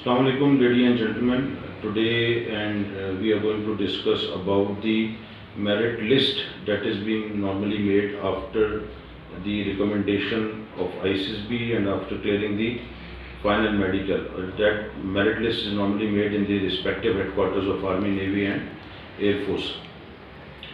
Assalamu alaikum, ladies and gentlemen. Today we are going to discuss about the merit list that is being normally made after the recommendation of ISSB and after clearing the final medical. That merit list is normally made in the respective headquarters of Army, Navy and Air Force.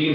3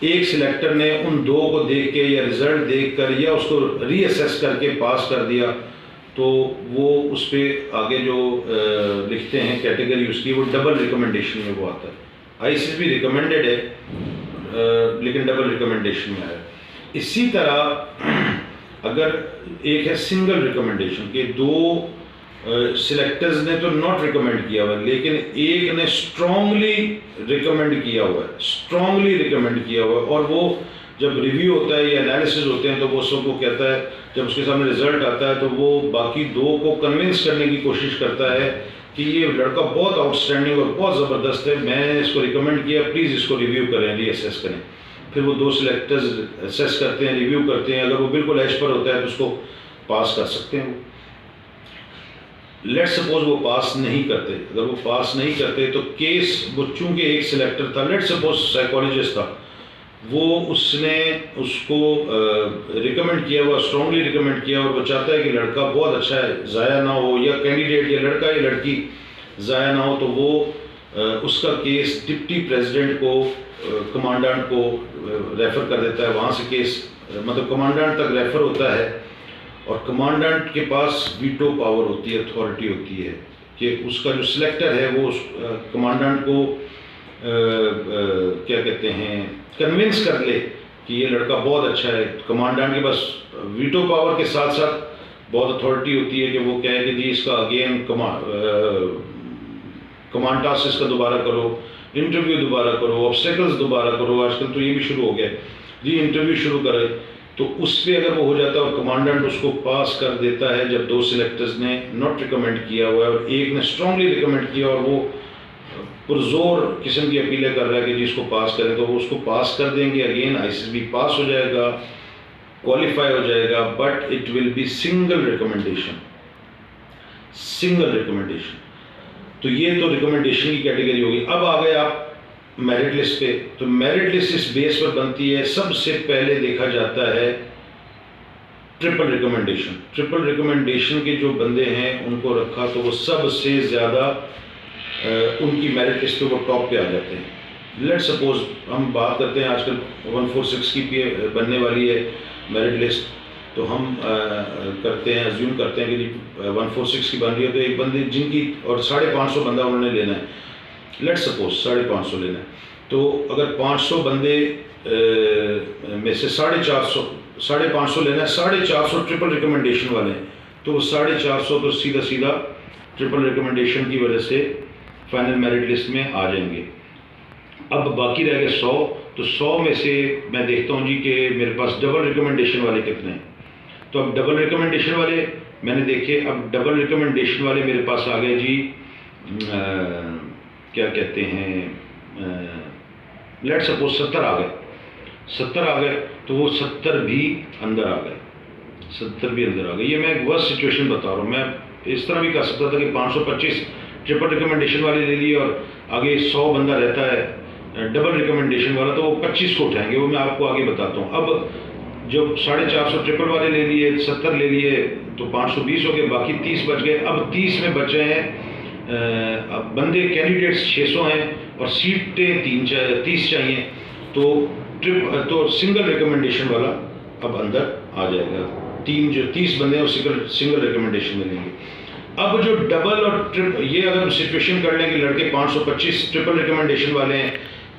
ایک selector نے ان 2 کو دیکھ کے یا result دیکھ کر یا اس کو ری اسیس کر کے پاس کر دیا تو وہ اس پہ آگے جو لکھتے ہیں کیٹیگری اس کی وہ ڈبل ریکمنڈیشن میں وہ آتا ہے. آئی سی بھی ریکمینڈیڈ ہے لیکن ڈبل ریکمنڈیشن میں آیا. اسی طرح اگر ایک ہے سنگل ریکمنڈیشن کہ 2 سلیکٹرز نے تو ناٹ ریکمینڈ کیا ہوا ہے لیکن ایک نے اسٹرانگلی ریکمینڈ کیا ہوا ہے، اسٹرانگلی ریکمینڈ کیا ہوا ہے، اور وہ جب ریویو ہوتا ہے یا انالیسز ہوتے ہیں تو وہ سب کو کہتا ہے، جب اس کے سامنے رزلٹ آتا ہے تو وہ باقی 2 کو کنونس کرنے کی کوشش کرتا ہے کہ یہ لڑکا بہت آؤٹ اسٹینڈنگ اور بہت زبردست ہے، میں نے اس کو ریکمینڈ کیا، پلیز اس کو ریویو کریں، ری اسیس کریں. پھر وہ 2 سلیکٹرز اسیس کرتے ہیں، ریویو کرتے ہیں، اگر وہ بالکل ایج پر ہوتا ہے تو اس کو پاس کر سکتے ہیں. وہ لیٹ سپوز وہ پاس نہیں کرتے، اگر وہ پاس نہیں کرتے تو کیس وہ چونکہ ایک سلیکٹر تھا، لیٹ سپوز سائیکالوجسٹ تھا، وہ اس نے اس کو ریکمینڈ کیا ہوا، اسٹرانگلی ریکمینڈ کیا، اور وہ چاہتا ہے کہ لڑکا بہت اچھا ہے، ضائع نہ ہو، یا کینڈیڈیٹ یا لڑکا یا لڑکی ضائع نہ ہو، تو وہ اس کا کیس ڈپٹی پریزیڈنٹ کو، کمانڈنٹ کو ریفر کر دیتا ہے. وہاں سے کیس مطلب کمانڈنٹ تک ریفر ہوتا ہے، اور کمانڈنٹ کے پاس ویٹو پاور ہوتی ہے، اتھارٹی ہوتی ہے کہ اس کا جو سلیکٹر ہے وہ کمانڈنٹ کو کیا کہتے ہیں کنونس کر لے کہ یہ لڑکا بہت اچھا ہے. کمانڈنٹ کے پاس ویٹو پاور کے ساتھ ساتھ بہت اتھارٹی ہوتی ہے کہ وہ کہے کہ جی اس کا اگین کمانڈ ٹاسک اس کا دوبارہ کرو، انٹرویو دوبارہ کرو، آبسٹیکلز دوبارہ کرو. آج کل تو یہ بھی شروع ہو گیا جی انٹرویو شروع کرے. تو اس پہ اگر وہ ہو جاتا ہے اور کمانڈنٹ اس کو پاس کر دیتا ہے جب 2 سلیکٹرز نے ناٹ ریکمینڈ کیا ہوا ہے اور ایک نے اسٹرانگلی ریکمینڈ کیا اور وہ پرزور قسم کی اپیلیں کر رہا ہے کہ جی اس کو پاس کریں، تو وہ اس کو پاس کر دیں گے. Again I C be pass ہو جائے گا، کوالیفائی ہو جائے گا، but it will be single recommendation. Single recommendation. تو یہ تو ریکمنڈیشن کی کیٹیگری ہوگی. اب آ گئے آپ میرٹ لسٹ پہ. تو میرٹ لسٹ اس بیس پر بنتی ہے، سب سے پہلے دیکھا جاتا ہے ٹرپل ریکمنڈیشن. ٹرپل ریکمنڈیشن کے جو بندے ہیں ان کو رکھا تو وہ سب سے زیادہ ان کی میرٹ لسٹ پہ وہ ٹاپ پہ آ جاتے ہیں. لیٹ سپوز ہم بات کرتے ہیں آج کل 146 کی بننے والی ہے میرٹ لسٹ، تو ہم کرتے ہیں ازیوم کرتے ہیں کہ 146 کی بن رہی ہے، تو ایک بندے جن کی اور 550 بندہ انہوں نے لینا ہے، لیٹ سپوز 550 لینا ہے. تو اگر 500 بندے میں سے 450 لینا ہے، 450 ٹرپل ریکمنڈیشن والے ہیں، تو وہ 450 تو سیدھا ٹرپل ریکمنڈیشن کی وجہ سے فائنل میرٹ لسٹ میں آ جائیں گے. اب باقی رہ گئے 100. تو 100 میں سے میں دیکھتا ہوں جی کہ میرے پاس ڈبل ریکمنڈیشن والے کتنے ہیں. تو اب ڈبل ریکمنڈیشن والے میں نے دیکھے. اب ڈبل ریکمنڈیشن والے میرے پاس آ گئے جی کیا کہتے ہیں لیٹ سپوز 70 آ گئے. 70 آ گئے تو وہ 70 بھی اندر آ گئے. 70 بھی اندر آ گئے. یہ میں ایک ورسٹ سچویشن بتا رہا ہوں. میں اس طرح بھی کر سکتا تھا کہ 525 ٹرپل ریکمنڈیشن والے لے لیے اور آگے 100 بندہ رہتا ہے ڈبل ریکمنڈیشن والا، تو وہ 25 کو اٹھائیں گے. وہ میں آپ کو آگے بتاتا ہوں. اب جب 450 ٹرپل والے لے لیے، 70 لے لیے، تو 520 ہو گئے، باقی 30 بچ گئے. اب 30 میں بچے ہیں بندے، کینڈیڈیٹس 600 ہیں اور سیٹیں 30 چاہیے. تو سنگل ریکمنڈیشن والا اب اندر آ جائے گا. ٹیم جو 30 بندے ہیں وہ سنگل ریکمنڈیشن میں لیں گے. اب جو ڈبل اور یہ اگر ہم سچویشن کر لیں کہ لڑکے 525 ٹرپل ریکمنڈیشن والے ہیں،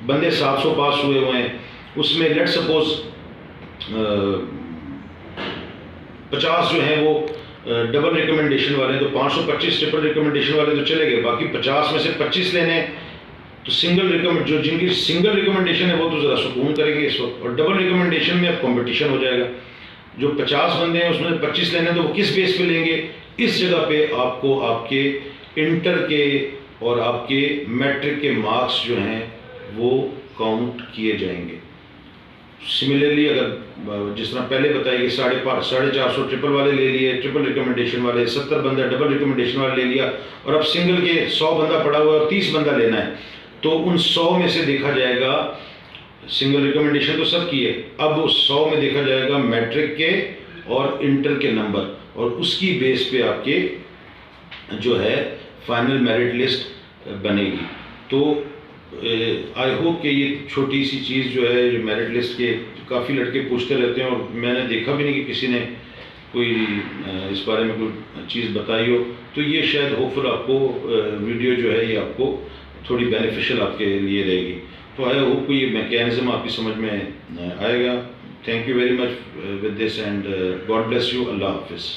بندے 700 پاس ہوئے ہوئے ہیں، اس میں لیٹ سپوز 50 جو ہیں وہ ڈبل ریکمنڈیشن والے ہیں، تو 525 ٹرپل ریکمنڈیشن والے تو چلے گئے، باقی 50 میں سے 25 لینے ہیں. تو سنگل جو جن کی سنگل ریکمنڈیشن ہے وہ تو ذرا سکون کرے گی اس وقت، اور ڈبل ریکمنڈیشن میں اب کمپٹیشن ہو جائے گا. جو 50 بندے ہیں اس میں 25 لینے ہیں، تو وہ کس بیس پہ لیں گے؟ اس جگہ پہ آپ کو آپ کے انٹر کے اور آپ کے میٹرک کے مارکس جو ہیں وہ کاؤنٹ کیے جائیں گے. سملرلی اگر جس طرح پہلے بتایا کہ 450 ٹرپل والے لے لیے، ٹرپل ریکمنڈیشن والے 70 بندہ ڈبل ریکمنڈیشن والے لے لیا، اور اب سنگل کے 100 بندہ پڑا ہوا ہے اور 30 بندہ لینا ہے، تو ان 100 میں سے دیکھا جائے گا، سنگل ریکمنڈیشن تو سب کی ہے، اب اس 100 میں دیکھا جائے گا میٹرک کے اور انٹر کے نمبر، اور اس کی بیس پہ آپ کے جو ہے فائنل میرٹ لسٹ بنے گی. تو آئی ہوپ کہ یہ چھوٹی سی چیز جو ہے جو میرٹ لسٹ کے کافی لڑکے پوچھتے رہتے ہیں اور میں نے دیکھا بھی نہیں کہ کسی نے کوئی اس بارے میں کوئی چیز بتائی ہو، تو یہ شاید ہوپ فل آپ کو ویڈیو جو ہے یہ آپ کو تھوڑی بینیفیشل آپ کے لیے رہے گی. تو آئی ہوپ کو یہ میکینزم آپ کی سمجھ میں آئے گا. Thank you very much with this and God bless you. اللہ حافظ.